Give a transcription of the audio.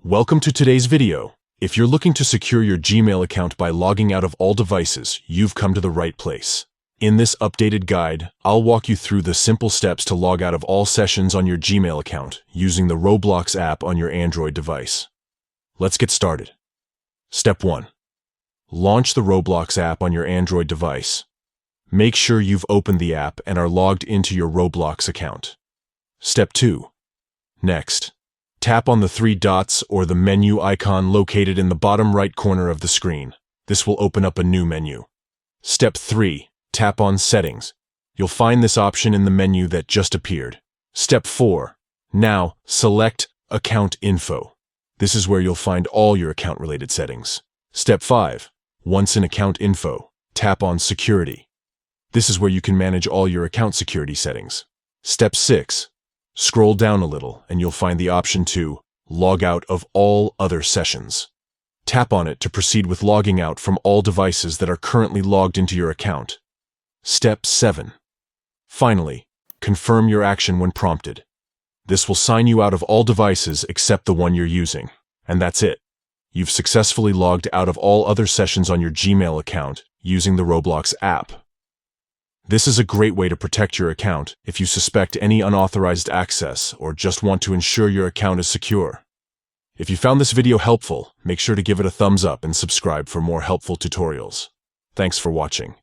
Welcome to today's video. If you're looking to secure your Gmail account by logging out of all devices, you've come to the right place. In this updated guide, I'll walk you through the simple steps to log out of all sessions on your Gmail account using the Roblox app on your Android device. Let's get started. Step 1. Launch the Roblox app on your Android device. Make sure you've opened the app and are logged into your Roblox account. Step 2. Next, tap on the three dots or the menu icon located in the bottom right corner of the screen. This will open up a new menu. Step 3. Tap on Settings. You'll find this option in the menu that just appeared. Step 4. Now, select Account Info. This is where you'll find all your account-related settings. Step 5. Once in Account Info, tap on Security. This is where you can manage all your account security settings. Step 6. Scroll down a little and you'll find the option to log out of all other sessions. Tap on it to proceed with logging out from all devices that are currently logged into your account. Step 7. Finally, confirm your action when prompted. This will sign you out of all devices except the one you're using. And that's it. You've successfully logged out of all other sessions on your Gmail account using the Roblox app. This is a great way to protect your account if you suspect any unauthorized access or just want to ensure your account is secure. If you found this video helpful, make sure to give it a thumbs up and subscribe for more helpful tutorials. Thanks for watching.